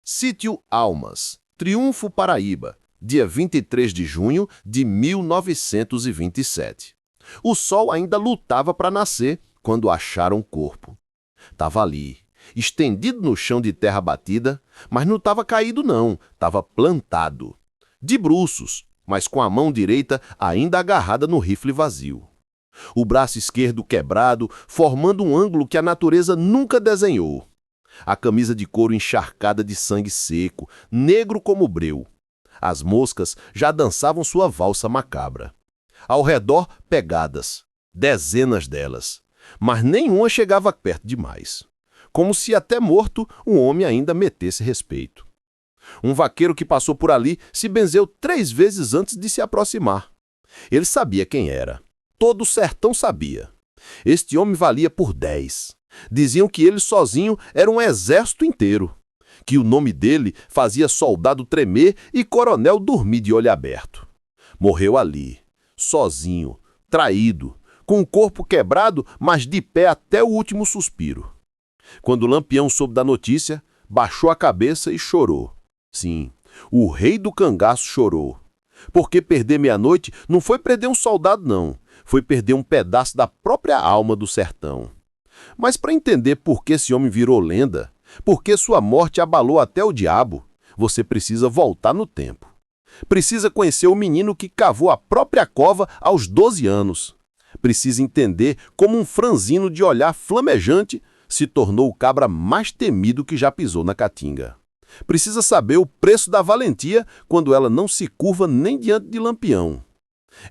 Sítio Almas, Triunfo, Paraíba, dia 23 de junho de 1927. O sol ainda lutava para nascer quando acharam o corpo. Estava ali, estendido no chão de terra batida, mas não estava caído não, estava plantado. De bruços, mas com a mão direita ainda agarrada no rifle vazio. O braço esquerdo quebrado, formando um ângulo que a natureza nunca desenhou. A camisa de couro encharcada de sangue seco, negro como breu. As moscas já dançavam sua valsa macabra. Ao redor, pegadas, dezenas delas, mas nenhuma chegava perto demais. Como se até morto um homem ainda metesse respeito. Um vaqueiro que passou por ali se benzeu 3 vezes antes de se aproximar. Ele sabia quem era. Todo o sertão sabia. Este homem valia por 10. Diziam que ele sozinho era um exército inteiro. Que o nome dele fazia soldado tremer e coronel dormir de olho aberto. Morreu ali, sozinho, traído, com o corpo quebrado, mas de pé até o último suspiro. Quando o Lampião soube da notícia, baixou a cabeça e chorou. Sim, o rei do cangaço chorou. Porque perder meia-noite não foi perder um soldado, não. Foi perder um pedaço da própria alma do sertão. Mas para entender por que esse homem virou lenda, por que sua morte abalou até o diabo, você precisa voltar no tempo. Precisa conhecer o menino que cavou a própria cova aos 12 anos. Precisa entender como um franzino de olhar flamejante se tornou o cabra mais temido que já pisou na caatinga. Precisa saber o preço da valentia quando ela não se curva nem diante de Lampião.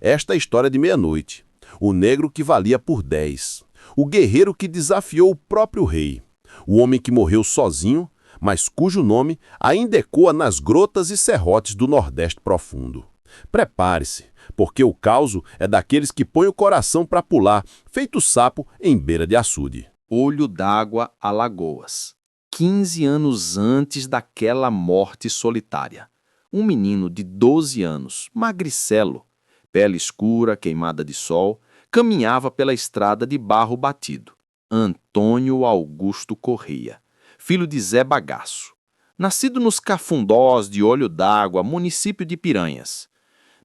Esta é a história de meia-noite. O negro que valia por 10. O guerreiro que desafiou o próprio rei. O homem que morreu sozinho, mas cujo nome ainda ecoa nas grotas e serrotes do Nordeste profundo. Prepare-se, porque o causo é daqueles que põem o coração para pular, feito sapo em beira de açude. Olho d'Água, Alagoas. 15 anos antes daquela morte solitária. Um menino de 12 anos, magricelo, pele escura, queimada de sol, caminhava pela estrada de barro batido. Antônio Augusto Correia, filho de Zé Bagaço. Nascido nos Cafundós de Olho d'Água, município de Piranhas.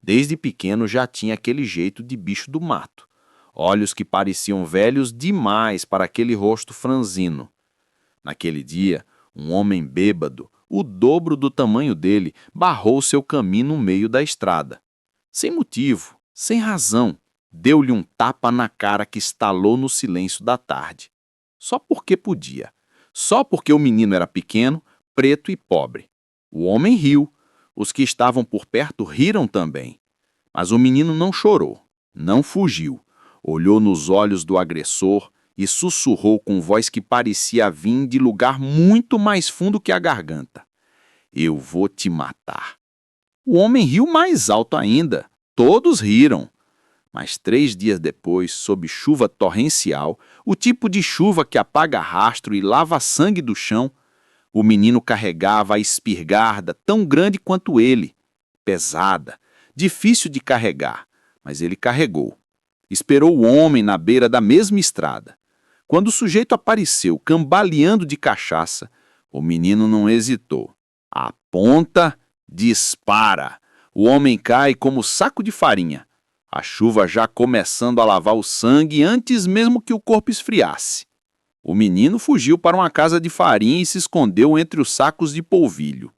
Desde pequeno já tinha aquele jeito de bicho do mato. Olhos que pareciam velhos demais para aquele rosto franzino. Naquele dia, um homem bêbado, o dobro do tamanho dele, barrou seu caminho no meio da estrada. Sem motivo, sem razão, deu-lhe um tapa na cara que estalou no silêncio da tarde. Só porque podia. Só porque o menino era pequeno, preto e pobre. O homem riu. Os que estavam por perto riram também. Mas o menino não chorou, não fugiu. Olhou nos olhos do agressor e sussurrou com voz que parecia vir de lugar muito mais fundo que a garganta. Eu vou te matar. O homem riu mais alto ainda. Todos riram. Mas 3 dias depois, sob chuva torrencial, o tipo de chuva que apaga rastro e lava sangue do chão, o menino carregava a espingarda tão grande quanto ele, pesada, difícil de carregar, mas ele carregou. Esperou o homem na beira da mesma estrada. Quando o sujeito apareceu, cambaleando de cachaça, o menino não hesitou. Aponta, dispara. O homem cai como saco de farinha. A chuva já começando a lavar o sangue antes mesmo que o corpo esfriasse. O menino fugiu para uma casa de farinha e se escondeu entre os sacos de polvilho.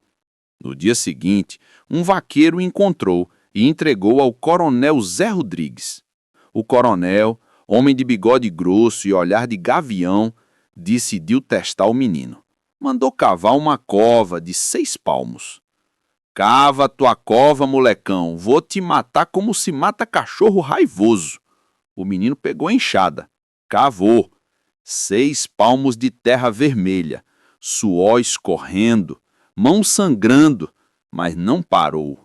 No dia seguinte, um vaqueiro o encontrou e entregou ao coronel Zé Rodrigues. O coronel, homem de bigode grosso e olhar de gavião, decidiu testar o menino. Mandou cavar uma cova de 6 palmos. Cava tua cova, molecão, vou te matar como se mata cachorro raivoso. O menino pegou a enxada, cavou. 6 palmos de terra vermelha, suor escorrendo, mão sangrando, mas não parou.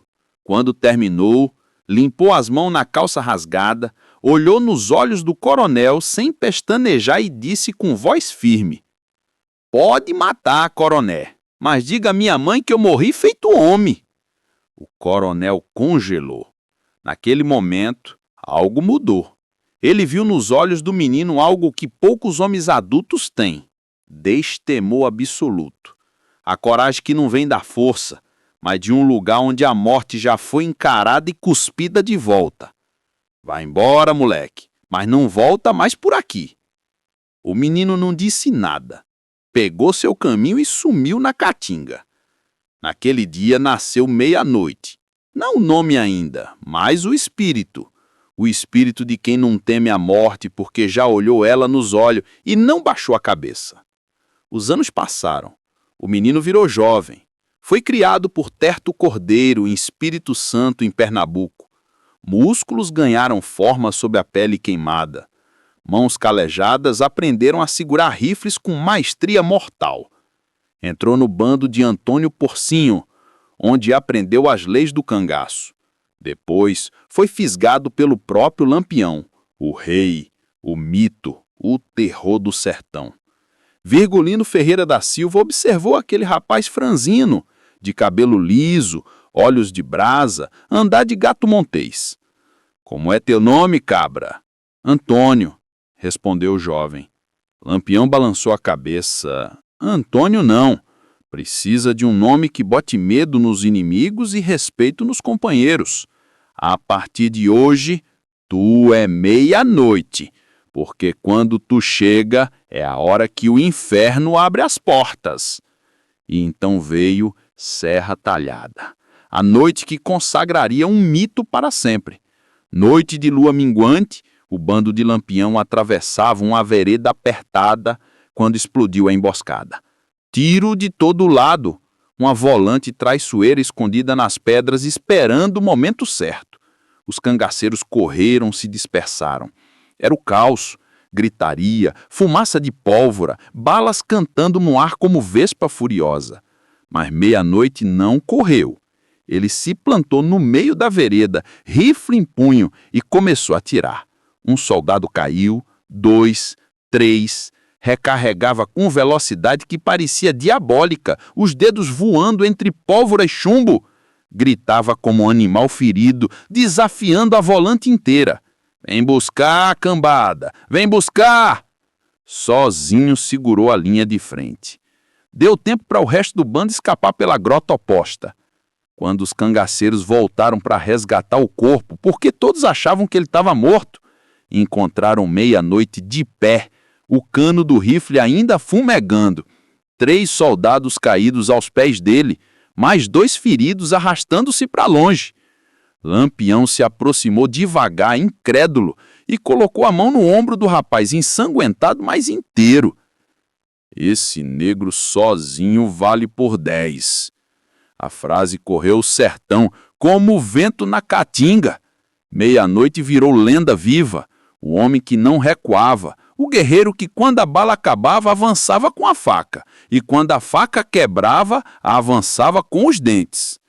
Quando terminou, limpou as mãos na calça rasgada, olhou nos olhos do coronel sem pestanejar e disse com voz firme: Pode matar, coroné, mas diga à minha mãe que eu morri feito homem. O coronel congelou. Naquele momento, algo mudou. Ele viu nos olhos do menino algo que poucos homens adultos têm: destemor absoluto. A coragem que não vem da força, mas de um lugar onde a morte já foi encarada e cuspida de volta. Vai embora, moleque, mas não volta mais por aqui. O menino não disse nada. Pegou seu caminho e sumiu na caatinga. Naquele dia nasceu meia-noite. Não o nome ainda, mas o espírito. O espírito de quem não teme a morte porque já olhou ela nos olhos e não baixou a cabeça. Os anos passaram. O menino virou jovem. Foi criado por Terto Cordeiro em Espírito Santo, em Pernambuco. Músculos ganharam forma sob a pele queimada. Mãos calejadas aprenderam a segurar rifles com maestria mortal. Entrou no bando de Antônio Porcinho, onde aprendeu as leis do cangaço. Depois foi fisgado pelo próprio Lampião, o rei, o mito, o terror do sertão. Virgulino Ferreira da Silva observou aquele rapaz franzino, de cabelo liso, olhos de brasa, andar de gato montês. Como é teu nome, cabra? Antônio, respondeu o jovem. Lampião balançou a cabeça. Antônio não. Precisa de um nome que bote medo nos inimigos e respeito nos companheiros. A partir de hoje, tu é meia-noite, porque quando tu chega é a hora que o inferno abre as portas. E então veio Serra Talhada, a noite que consagraria um mito para sempre. Noite de lua minguante, o bando de Lampião atravessava uma vereda apertada quando explodiu a emboscada. Tiro de todo lado, uma volante traiçoeira escondida nas pedras esperando o momento certo. Os cangaceiros correram, se dispersaram. Era o caos, gritaria, fumaça de pólvora, balas cantando no ar como vespa furiosa. Mas meia-noite não correu. Ele se plantou no meio da vereda, rifle em punho, e começou a atirar. Um soldado caiu, 2, 3, recarregava com velocidade que parecia diabólica, os dedos voando entre pólvora e chumbo. Gritava como um animal ferido, desafiando a volante inteira. Vem buscar, cambada! Vem buscar! Sozinho segurou a linha de frente. Deu tempo para o resto do bando escapar pela grota oposta. Quando os cangaceiros voltaram para resgatar o corpo, porque todos achavam que ele estava morto, encontraram meia-noite de pé, o cano do rifle ainda fumegando, 3 soldados caídos aos pés dele, mais 2 feridos arrastando-se para longe. Lampião se aproximou devagar, incrédulo, e colocou a mão no ombro do rapaz ensanguentado, mas inteiro. Esse negro sozinho vale por 10. A frase correu o sertão, como o vento na caatinga. Meia-noite virou lenda viva, o homem que não recuava, o guerreiro que, quando a bala acabava, avançava com a faca, e quando a faca quebrava, avançava com os dentes.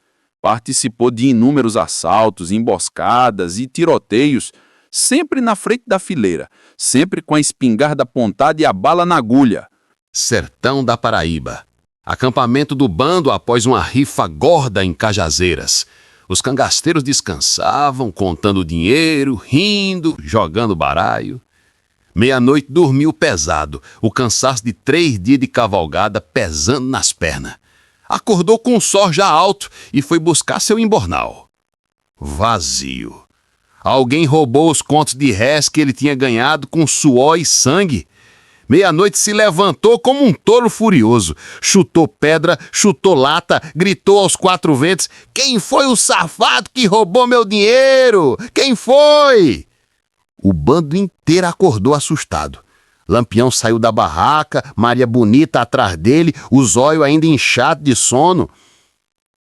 Participou de inúmeros assaltos, emboscadas e tiroteios, sempre na frente da fileira, sempre com a espingarda apontada e a bala na agulha. Sertão da Paraíba. Acampamento do bando após uma rifa gorda em Cajazeiras. Os cangaceiros descansavam, contando dinheiro, rindo, jogando baralho. Meia-noite dormiu pesado, o cansaço de 3 dias de cavalgada pesando nas pernas. Acordou com o sol já alto e foi buscar seu embornal. Vazio. Alguém roubou os contos de réis que ele tinha ganhado com suor e sangue. Meia-noite se levantou como um touro furioso. Chutou pedra, chutou lata, gritou aos 4 ventos: "Quem foi o safado que roubou meu dinheiro? Quem foi?" O bando inteiro acordou assustado. Lampião saiu da barraca, Maria Bonita atrás dele, os olhos ainda inchados de sono.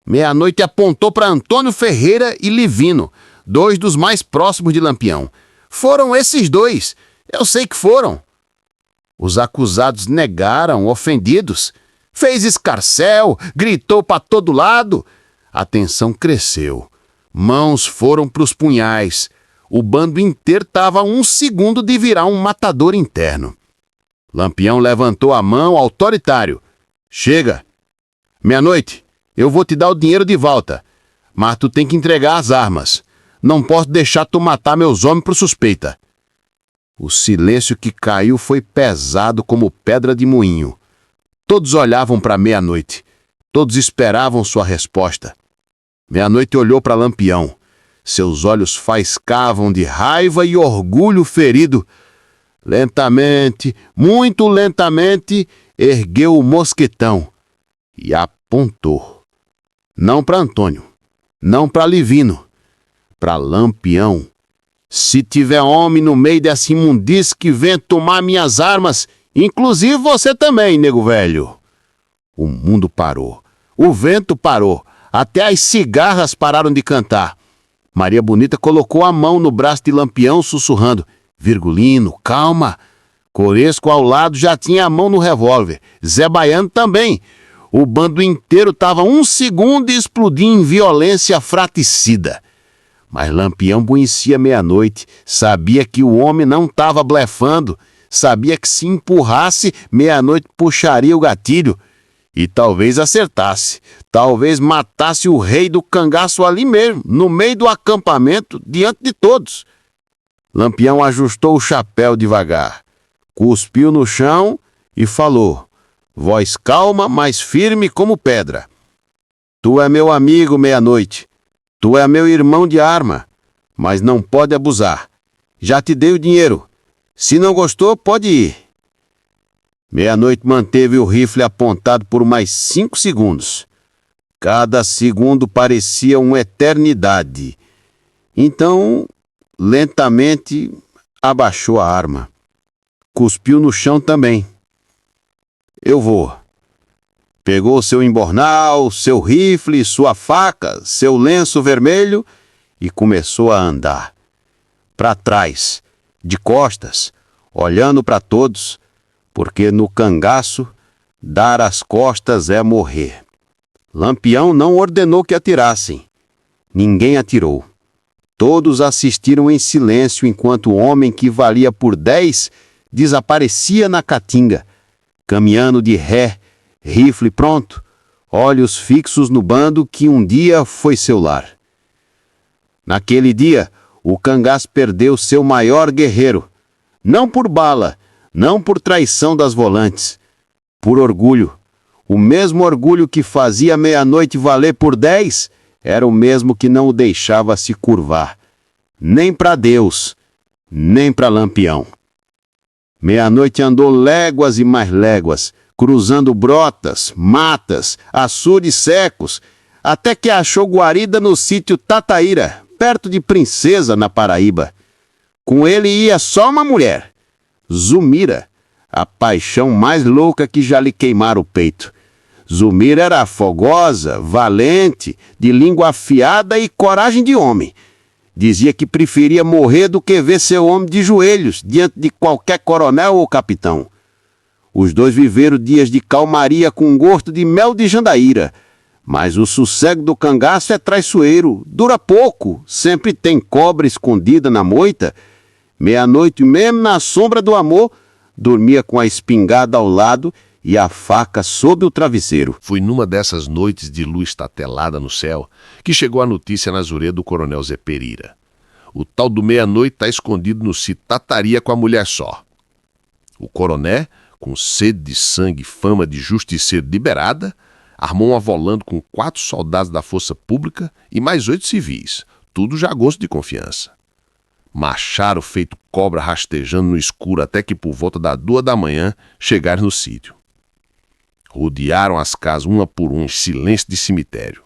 Meia-noite apontou para Antônio Ferreira e Livino, 2 dos mais próximos de Lampião. "Foram esses 2. Eu sei que foram." Os acusados negaram, ofendidos. Fez escarcéu, gritou para todo lado. A tensão cresceu. Mãos foram para os punhais. O bando inteiro estava a 1 segundo de virar um matador interno. Lampião levantou a mão, autoritário. "Chega. Meia-noite, eu vou te dar o dinheiro de volta. Mas tu tem que entregar as armas. Não posso deixar tu matar meus homens por suspeita." O silêncio que caiu foi pesado como pedra de moinho. Todos olhavam para Meia-noite. Todos esperavam sua resposta. Meia-noite olhou para Lampião. Seus olhos faiscavam de raiva e orgulho ferido. Lentamente, muito lentamente, ergueu o mosquetão e apontou. Não para Antônio, não para Livino, para Lampião. Se tiver homem no meio dessa imundície que vem tomar minhas armas, inclusive você também, nego velho. O mundo parou, o vento parou, até as cigarras pararam de cantar. Maria Bonita colocou a mão no braço de Lampião, sussurrando: Virgulino, calma. Coresco ao lado já tinha a mão no revólver. Zé Baiano também. O bando inteiro estava 1 segundo e explodia em violência fratricida. Mas Lampião conhecia meia-noite, sabia que o homem não estava blefando, sabia que se empurrasse, meia-noite puxaria o gatilho. E talvez acertasse, talvez matasse o rei do cangaço ali mesmo, no meio do acampamento, diante de todos. Lampião ajustou o chapéu devagar, cuspiu no chão e falou, voz calma, mas firme como pedra. Tu é meu amigo, meia-noite. Tu é meu irmão de arma, mas não pode abusar. Já te dei o dinheiro. Se não gostou, pode ir. Meia-noite manteve o rifle apontado por mais 5 segundos. Cada segundo parecia uma eternidade. Então, lentamente, abaixou a arma. Cuspiu no chão também. Eu vou. Pegou seu embornal, seu rifle, sua faca, seu lenço vermelho e começou a andar. Para trás, de costas, olhando para todos, porque no cangaço, dar as costas é morrer. Lampião não ordenou que atirassem. Ninguém atirou. Todos assistiram em silêncio enquanto o homem que valia por 10 desaparecia na caatinga, caminhando de ré, rifle pronto, olhos fixos no bando que um dia foi seu lar. Naquele dia, o cangaço perdeu seu maior guerreiro, não por bala, não por traição das volantes, por orgulho. O mesmo orgulho que fazia meia-noite valer por 10 era o mesmo que não o deixava se curvar, nem para Deus, nem para Lampião. Meia-noite andou léguas e mais léguas, cruzando brotas, matas, açudes secos, até que achou guarida no sítio Tataíra, perto de Princesa, na Paraíba. Com ele ia só uma mulher, Zumira, a paixão mais louca que já lhe queimara o peito. Zumira era fogosa, valente, de língua afiada e coragem de homem. Dizia que preferia morrer do que ver seu homem de joelhos diante de qualquer coronel ou capitão. Os dois viveram dias de calmaria com gosto de mel de jandaíra. Mas o sossego do cangaço é traiçoeiro, dura pouco, sempre tem cobra escondida na moita. Meia-noite, mesmo na sombra do amor, dormia com a espingarda ao lado e a faca sob o travesseiro. Foi numa dessas noites de luz tatelada no céu que chegou a notícia na zurê do coronel Zé Pereira. O tal do meia-noite está escondido no sítio Tataria com a mulher só. O coronel, com sede de sangue e fama de justiceiro liberada, armou um avolando com 4 soldados da força pública e mais 8 civis, tudo já a gosto de confiança. Marcharam feito cobra rastejando no escuro até que por volta das 2 da manhã chegaram no sítio. Rodearam as casas uma por uma em silêncio de cemitério.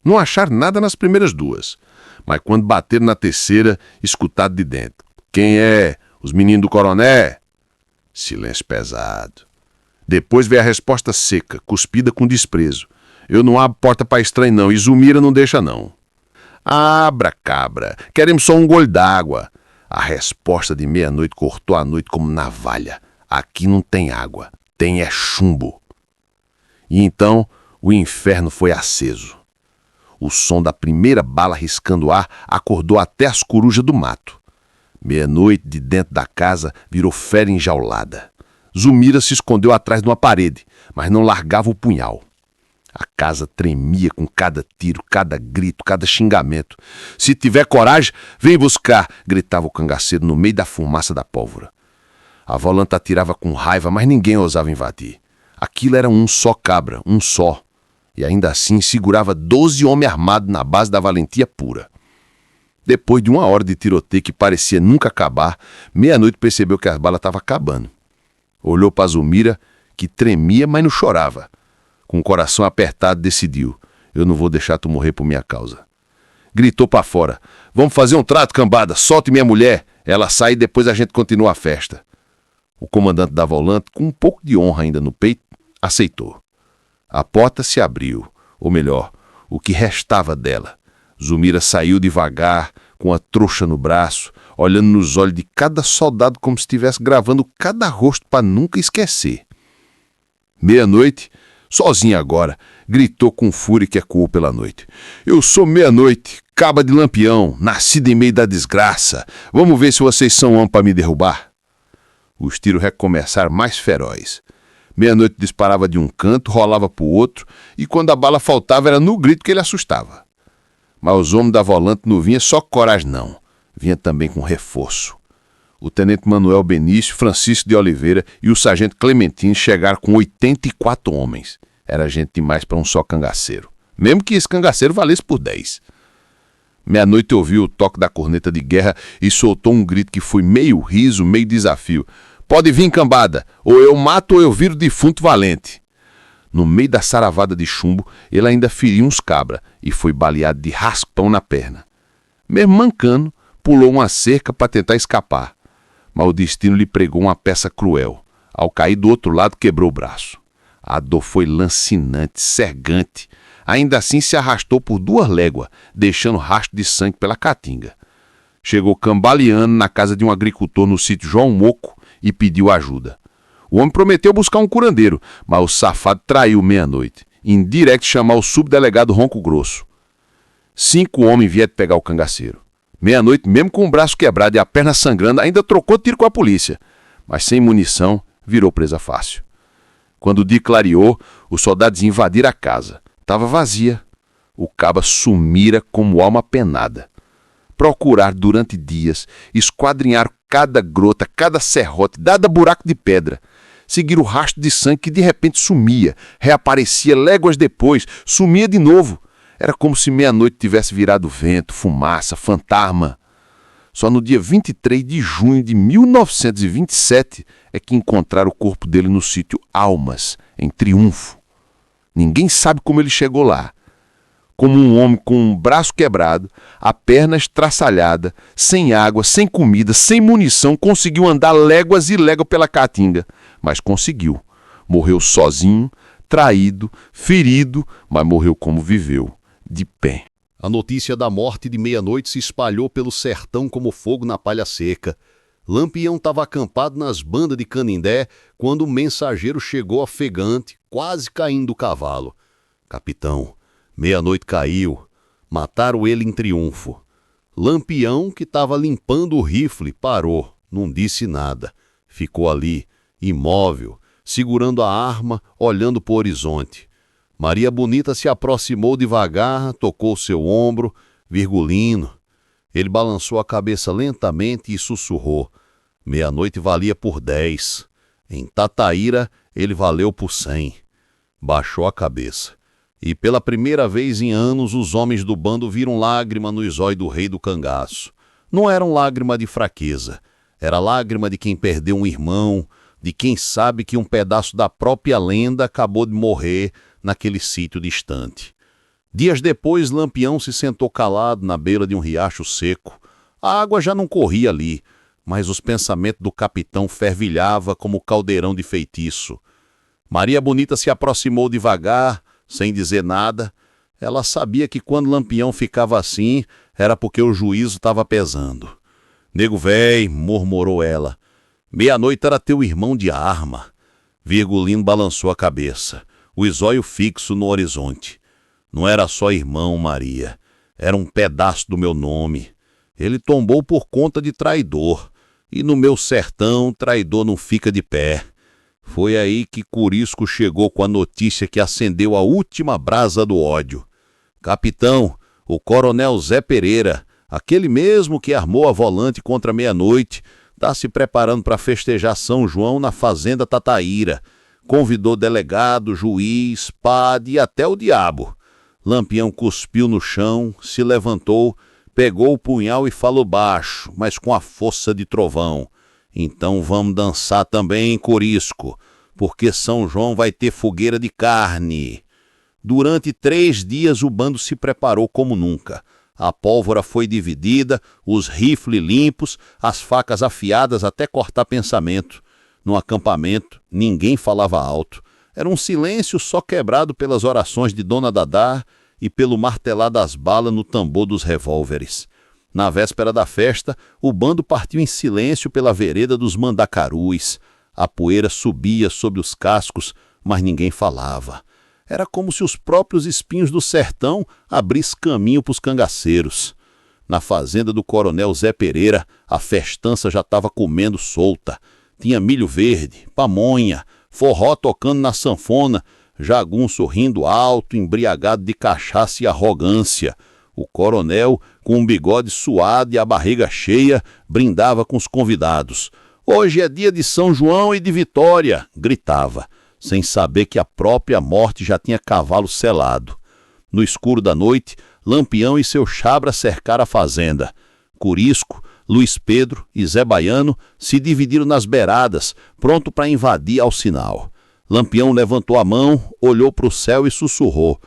Não acharam nada nas primeiras 2, mas quando bateram na terceira, escutaram de dentro. Quem é? Os meninos do coronel? Silêncio pesado. Depois veio a resposta seca, cuspida com desprezo. Eu não abro porta para estranho não, e Zumira não deixa não. Abra, cabra, queremos só um gole d'água. A resposta de meia-noite cortou a noite como navalha. Aqui não tem água, tem é chumbo. E então o inferno foi aceso. O som da primeira bala riscando o ar acordou até as corujas do mato. Meia-noite, de dentro da casa, virou fera enjaulada. Zumira se escondeu atrás de uma parede, mas não largava o punhal. A casa tremia com cada tiro, cada grito, cada xingamento. Se tiver coragem, vem buscar, gritava o cangaceiro no meio da fumaça da pólvora. A volanta atirava com raiva, mas ninguém ousava invadir. Aquilo era um só cabra, um só. E ainda assim segurava 12 homens armados na base da valentia pura. Depois de 1 hora de tiroteio que parecia nunca acabar, meia-noite percebeu que as balas estavam acabando. Olhou para Zulmira, que tremia, mas não chorava. Com o coração apertado, decidiu: eu não vou deixar tu morrer por minha causa. Gritou para fora: vamos fazer um trato, cambada, solte minha mulher. Ela sai e depois a gente continua a festa. O comandante da volante, com um pouco de honra ainda no peito, aceitou. A porta se abriu, ou melhor, o que restava dela. Zulmira saiu devagar, com a trouxa no braço, olhando nos olhos de cada soldado como se estivesse gravando cada rosto para nunca esquecer. Meia-noite, sozinha agora, gritou com fúria que ecoou pela noite: eu sou Meia-Noite, caba de Lampião, nascida em meio da desgraça. Vamos ver se vocês são homem para me derrubar. Os tiros recomeçaram mais ferozes. Meia-Noite disparava de um canto, rolava para o outro, e quando a bala faltava era no grito que ele assustava. Mas os homens da volante não vinham só com coragem, não. Vinha também com reforço. O tenente Manuel Benício, Francisco de Oliveira e o sargento Clementino chegaram com 84 homens. Era gente demais para um só cangaceiro. Mesmo que esse cangaceiro valesse por 10. Meia-Noite ouviu o toque da corneta de guerra e soltou um grito que foi meio riso, meio desafio: pode vir, cambada, ou eu mato ou eu viro defunto valente. No meio da saravada de chumbo, ele ainda feriu uns cabra e foi baleado de raspão na perna. Mesmo mancando, pulou uma cerca para tentar escapar. Mas o destino lhe pregou uma peça cruel. Ao cair do outro lado, quebrou o braço. A dor foi lancinante, cegante. Ainda assim se arrastou por 2 léguas, deixando rastro de sangue pela caatinga. Chegou cambaleando na casa de um agricultor no sítio João Moco e pediu ajuda. O homem prometeu buscar um curandeiro, mas o safado traiu Meia-Noite, indirect chamar o subdelegado Ronco Grosso. 5 homens vieram pegar o cangaceiro. Meia-Noite, mesmo com o braço quebrado e a perna sangrando, ainda trocou tiro com a polícia, mas sem munição, virou presa fácil. Quando o dia clareou, os soldados invadiram a casa. Estava vazia. O caba sumira como alma penada. Procurar durante dias, esquadrinhar cada grota, cada serrote, cada buraco de pedra. Seguir o rastro de sangue que de repente sumia, reaparecia léguas depois, sumia de novo. Era como se Meia-Noite tivesse virado vento, fumaça, fantasma. Só no dia 23 de junho de 1927 é que encontraram o corpo dele no sítio Almas, em Triunfo. Ninguém sabe como ele chegou lá. Como um homem com um braço quebrado, a perna estraçalhada, sem água, sem comida, sem munição, conseguiu andar léguas e léguas pela caatinga. Mas conseguiu. Morreu sozinho, traído, ferido, mas morreu como viveu, de pé. A notícia da morte de Meia-Noite se espalhou pelo sertão como fogo na palha seca. Lampião estava acampado nas bandas de Canindé quando o mensageiro chegou ofegante, quase caindo do cavalo. Capitão, Meia-Noite caiu. Mataram ele em Triunfo. Lampião, que estava limpando o rifle, parou, não disse nada. Ficou ali, imóvel, segurando a arma, olhando para o horizonte. Maria Bonita se aproximou devagar, tocou seu ombro, Virgulino. Ele balançou a cabeça lentamente e sussurrou: Meia-Noite valia por 10. Em Tataíra, ele valeu por 100. Baixou a cabeça. E pela primeira vez em anos, os homens do bando viram lágrima nos olhos do rei do cangaço. Não eram lágrima de fraqueza. Era lágrima de quem perdeu um irmão, de quem sabe que um pedaço da própria lenda acabou de morrer naquele sítio distante. Dias depois, Lampião se sentou calado na beira de um riacho seco. A água já não corria ali, mas os pensamentos do capitão fervilhavam como caldeirão de feitiço. Maria Bonita se aproximou devagar, sem dizer nada. Ela sabia que quando Lampião ficava assim, era porque o juízo estava pesando. Nego véi, murmurou ela, Meia-Noite era teu irmão de arma. Virgulino balançou a cabeça, o zóio fixo no horizonte. Não era só irmão, Maria. Era um pedaço do meu nome. Ele tombou por conta de traidor. E no meu sertão, traidor não fica de pé. Foi aí que Curisco chegou com a notícia que acendeu a última brasa do ódio. Capitão, o coronel Zé Pereira, aquele mesmo que armou a volante contra Meia-Noite, está se preparando para festejar São João na fazenda Tataíra, Convidou delegado, juiz, padre e até o diabo. Lampião cuspiu no chão, se levantou, pegou o punhal e falou baixo, mas com a força de trovão: então vamos dançar também, Corisco, porque São João vai ter fogueira de carne. Durante 3 dias o bando se preparou como nunca. A pólvora foi dividida, os rifles limpos, as facas afiadas até cortar pensamento. No acampamento, ninguém falava alto. Era um silêncio só quebrado pelas orações de Dona Dadá e pelo martelar das balas no tambor dos revólveres. Na véspera da festa, o bando partiu em silêncio pela vereda dos Mandacarus. A poeira subia sob os cascos, mas ninguém falava. Era como se os próprios espinhos do sertão abrissem caminho para os cangaceiros. Na fazenda do coronel Zé Pereira, a festança já estava comendo solta. Tinha milho verde, pamonha, forró tocando na sanfona, jagunço rindo alto, embriagado de cachaça e arrogância. O coronel, com um bigode suado e a barriga cheia, brindava com os convidados. Hoje é dia de São João e de vitória, gritava, sem saber que a própria morte já tinha cavalo selado. No escuro da noite, Lampião e seu chabra cercaram a fazenda. Corisco, Luiz Pedro e Zé Baiano se dividiram nas beiradas, pronto para invadir ao sinal. Lampião levantou a mão, olhou para o céu e sussurrou: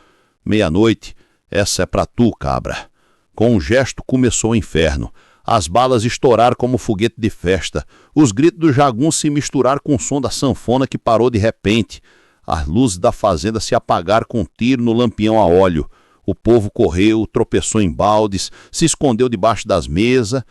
meia-noite, essa é para tu, cabra. Com um gesto começou o inferno. As balas estouraram como foguete de festa. Os gritos do jagunço se misturaram com o som da sanfona que parou de repente. As luzes da fazenda se apagaram com um tiro no lampião a óleo. O povo correu, tropeçou em baldes, se escondeu debaixo das mesas.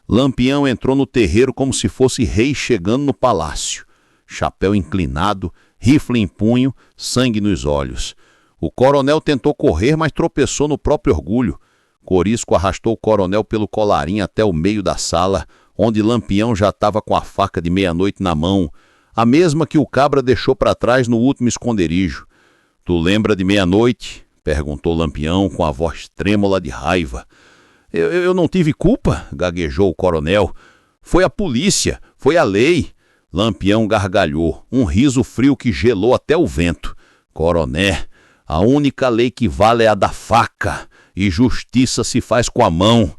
Lampião entrou no terreiro como se fosse rei chegando no palácio. Chapéu inclinado, rifle em punho, sangue nos olhos. O coronel tentou correr, mas tropeçou no próprio orgulho. Corisco arrastou o coronel pelo colarinho até o meio da sala, onde Lampião já estava com a faca de meia-noite na mão, a mesma que o cabra deixou para trás no último esconderijo. Tu lembra de meia-noite? Perguntou Lampião com a voz trêmula de raiva. Eu não tive culpa, gaguejou o coronel. Foi a polícia, foi a lei. Lampião gargalhou, um riso frio que gelou até o vento. Coroné, a única lei que vale é a da faca, e justiça se faz com a mão.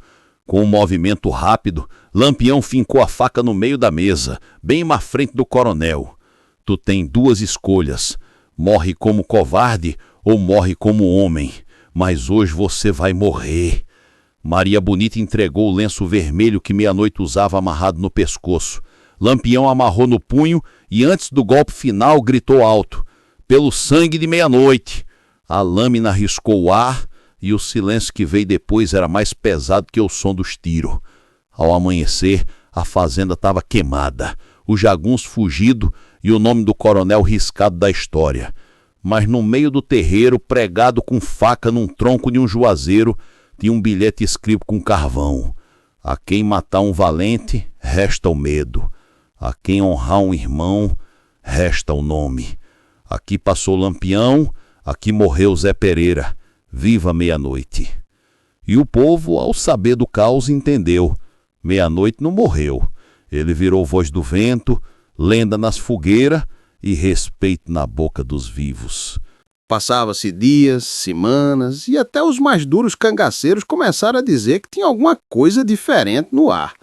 Com um movimento rápido, Lampião fincou a faca no meio da mesa, bem à frente do coronel. Tu tem 2 escolhas: morre como covarde ou morre como homem. Mas hoje você vai morrer. Maria Bonita entregou o lenço vermelho que meia-noite usava amarrado no pescoço. Lampião amarrou no punho e antes do golpe final gritou alto: pelo sangue de meia-noite. A lâmina riscou o ar e o silêncio que veio depois era mais pesado que o som dos tiros. Ao amanhecer, a fazenda estava queimada, o jagunço fugido e o nome do coronel riscado da história. Mas no meio do terreiro, pregado com faca num tronco de um juazeiro, tinha um bilhete escrito com carvão: a quem matar um valente, resta o medo. A quem honrar um irmão, resta o nome. Aqui passou Lampião, aqui morreu Zé Pereira. Viva meia-noite. E o povo, ao saber do caos, entendeu. Meia-noite não morreu. Ele virou voz do vento, lenda nas fogueiras e respeito na boca dos vivos. Passava-se dias, semanas, e até os mais duros cangaceiros começaram a dizer que tinha alguma coisa diferente no ar.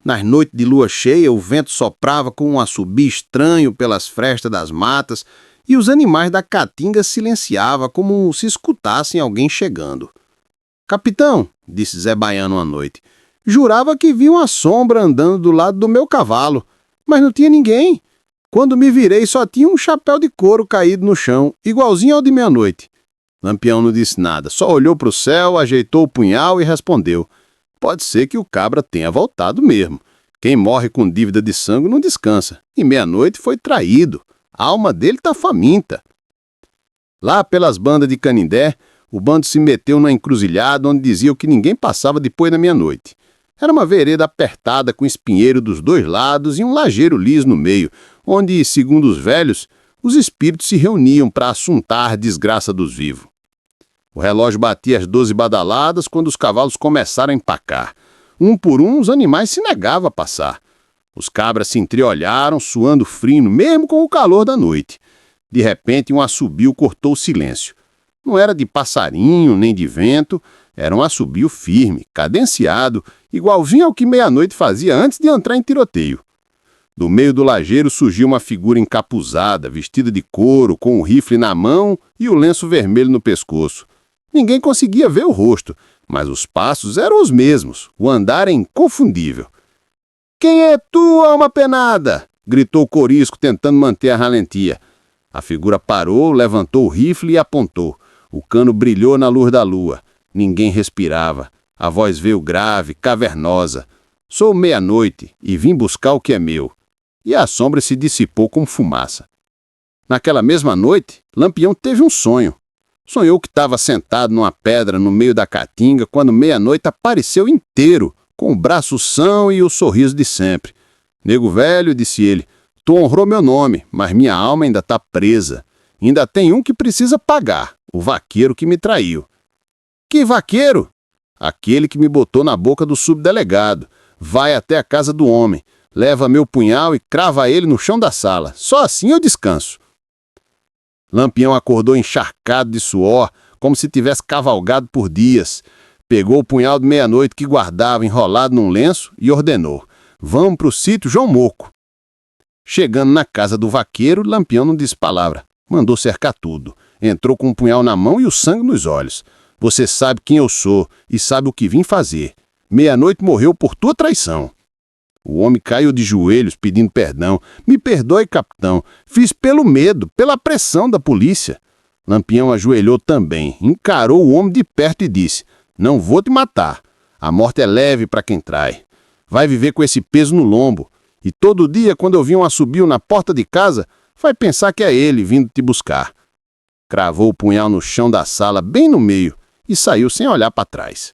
Nas noites de lua cheia, o vento soprava com um assobio estranho pelas frestas das matas e os animais da caatinga silenciavam como se escutassem alguém chegando. Capitão, disse Zé Baiano uma noite, jurava que vi uma sombra andando do lado do meu cavalo, mas não tinha ninguém. Quando me virei, só tinha um chapéu de couro caído no chão, igualzinho ao de meia-noite. Lampião não disse nada, só olhou para o céu, ajeitou o punhal e respondeu: pode ser que o cabra tenha voltado mesmo. Quem morre com dívida de sangue não descansa, e meia-noite foi traído. A alma dele está faminta. Lá pelas bandas de Canindé, o bando se meteu na encruzilhada onde diziam que ninguém passava depois da meia-noite. Era uma vereda apertada com espinheiro dos 2 lados e um lajeiro liso no meio, onde, segundo os velhos, os espíritos se reuniam para assuntar a desgraça dos vivos. O relógio batia as 12 badaladas quando os cavalos começaram a empacar. Um por um, os animais se negavam a passar. Os cabras se entreolharam, suando frio, mesmo com o calor da noite. De repente, um assobio cortou o silêncio. Não era de passarinho, nem de vento, era um assobio firme, cadenciado, igualzinho ao que meia-noite fazia antes de entrar em tiroteio. Do meio do lajeiro surgiu uma figura encapuzada, vestida de couro, com o rifle na mão e o lenço vermelho no pescoço. Ninguém conseguia ver o rosto, mas os passos eram os mesmos, o andar é inconfundível. "Quem é tu, alma penada?" gritou o Corisco, tentando manter a valentia. A figura parou, levantou o rifle e apontou. O cano brilhou na luz da lua. Ninguém respirava. A voz veio grave, cavernosa. "Sou meia-noite e vim buscar o que é meu." E a sombra se dissipou como fumaça. Naquela mesma noite, Lampião teve um sonho. Sonhou que estava sentado numa pedra no meio da caatinga quando meia-noite apareceu inteiro, com o braço são e o sorriso de sempre. "Nego velho", disse ele, "tu honrou meu nome, mas minha alma ainda está presa. Ainda tem um que precisa pagar, o vaqueiro que me traiu." "Que vaqueiro?" "Aquele que me botou na boca do subdelegado. Vai até a casa do homem, leva meu punhal e crava ele no chão da sala. Só assim eu descanso." Lampião acordou encharcado de suor, como se tivesse cavalgado por dias. Pegou o punhal de meia-noite que guardava enrolado num lenço e ordenou: "Vamos para o sítio João Moco." Chegando na casa do vaqueiro, Lampião não disse palavra. Mandou cercar tudo. Entrou com o punhal na mão e o sangue nos olhos. "Você sabe quem eu sou e sabe o que vim fazer. Meia-noite morreu por tua traição." O homem caiu de joelhos pedindo perdão. "Me perdoe, capitão. Fiz pelo medo, pela pressão da polícia." Lampião ajoelhou também, encarou o homem de perto e disse: "Não vou te matar. A morte é leve para quem trai. Vai viver com esse peso no lombo. E todo dia, quando eu vi um assobio na porta de casa, vai pensar que é ele vindo te buscar." Cravou o punhal no chão da sala, bem no meio, e saiu sem olhar para trás.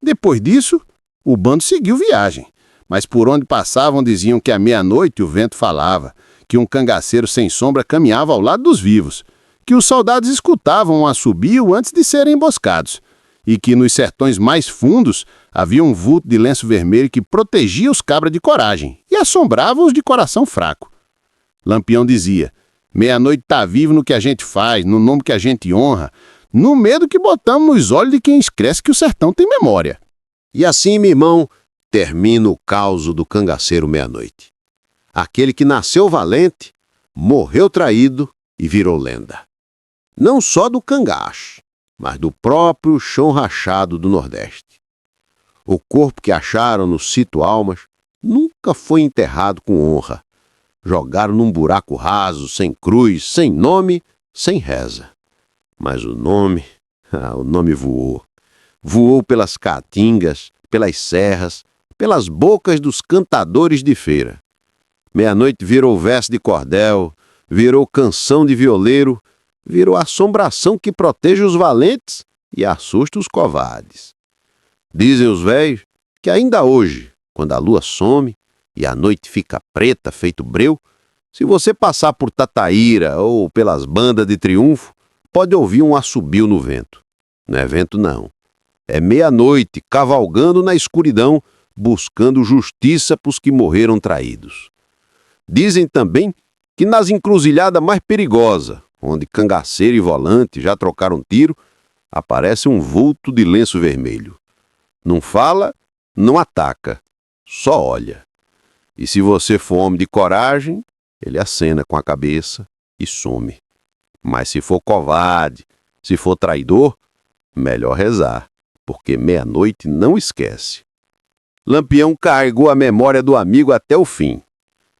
Depois disso, o bando seguiu viagem. Mas por onde passavam diziam que à meia-noite o vento falava, que um cangaceiro sem sombra caminhava ao lado dos vivos, que os soldados escutavam um assobio antes de serem emboscados, e que nos sertões mais fundos havia um vulto de lenço vermelho que protegia os cabras de coragem e assombrava os de coração fraco. Lampião dizia: "Meia-noite tá vivo no que a gente faz, no nome que a gente honra, no medo que botamos nos olhos de quem esquece que o sertão tem memória." E assim, meu irmão, termina o causo do cangaceiro meia-noite. Aquele que nasceu valente, morreu traído e virou lenda. Não só do cangaço, mas do próprio chão rachado do Nordeste. O corpo que acharam no sítio Almas nunca foi enterrado com honra. Jogaram num buraco raso, sem cruz, sem nome, sem reza. Mas o nome voou. Voou pelas caatingas, pelas serras, pelas bocas dos cantadores de feira. Meia-noite virou verso de cordel, virou canção de violeiro, virou assombração que protege os valentes e assusta os covardes. Dizem os velhos que ainda hoje, quando a lua some e a noite fica preta feito breu, se você passar por Tataíra ou pelas bandas de triunfo, pode ouvir um assobio no vento. Não é vento não, é meia-noite cavalgando na escuridão, buscando justiça para os que morreram traídos. Dizem também que nas encruzilhadas mais perigosas, onde cangaceiro e volante já trocaram tiro, aparece um vulto de lenço vermelho. Não fala, não ataca, só olha. E se você for homem de coragem, ele acena com a cabeça e some. Mas se for covarde, se for traidor, melhor rezar, porque meia-noite não esquece. Lampião carregou a memória do amigo até o fim.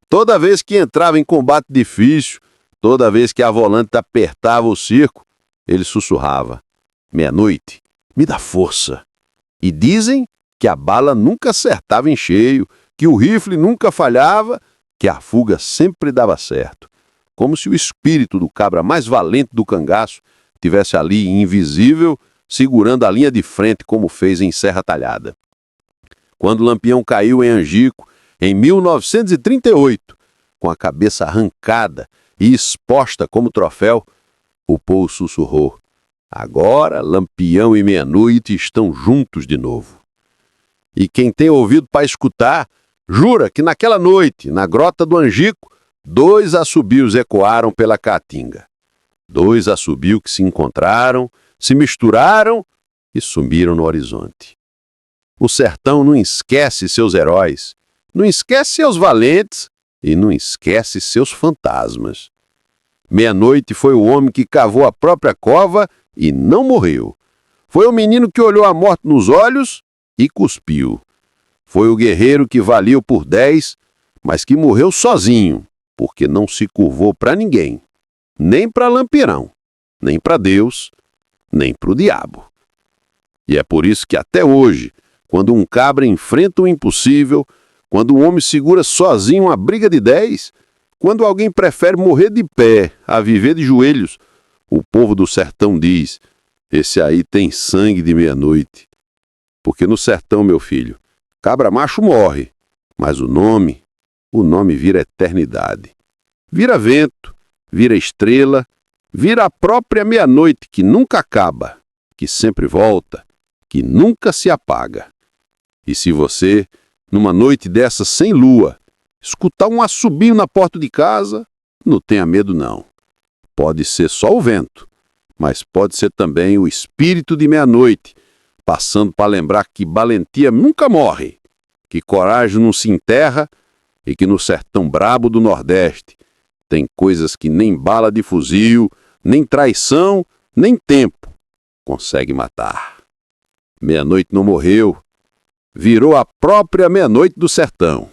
Toda vez que entrava em combate difícil, toda vez que a volante apertava o circo, ele sussurrava: "Meia-noite, me dá força." E dizem que a bala nunca acertava em cheio, que o rifle nunca falhava, que a fuga sempre dava certo. Como se o espírito do cabra mais valente do cangaço tivesse ali invisível, segurando a linha de frente como fez em Serra Talhada. Quando Lampião caiu em Angico, em 1938, com a cabeça arrancada e exposta como troféu, o povo sussurrou: "Agora Lampião e meia-noite estão juntos de novo." E quem tem ouvido para escutar, jura que naquela noite, na grota do Angico, 2 assobios ecoaram pela caatinga. 2 assobios que se encontraram, se misturaram e sumiram no horizonte. O sertão não esquece seus heróis, não esquece seus valentes e não esquece seus fantasmas. Meia-noite foi o homem que cavou a própria cova e não morreu. Foi o menino que olhou a morte nos olhos e cuspiu. Foi o guerreiro que valia por 10, mas que morreu sozinho, porque não se curvou para ninguém, nem para Lampião, nem para Deus, nem para o diabo. E é por isso que até hoje, quando um cabra enfrenta o impossível, quando um homem segura sozinho uma briga de 10, quando alguém prefere morrer de pé a viver de joelhos, o povo do sertão diz: esse aí tem sangue de meia-noite. Porque no sertão, meu filho, cabra macho morre, mas o nome vira eternidade. Vira vento, vira estrela, vira a própria meia-noite que nunca acaba, que sempre volta, que nunca se apaga. E se você, numa noite dessa sem lua, escutar um assobio na porta de casa, não tenha medo não. Pode ser só o vento, mas pode ser também o espírito de meia-noite, passando para lembrar que valentia nunca morre, que coragem não se enterra e que no sertão brabo do Nordeste tem coisas que nem bala de fuzil, nem traição, nem tempo consegue matar. Meia-noite não morreu, virou a própria meia-noite do sertão.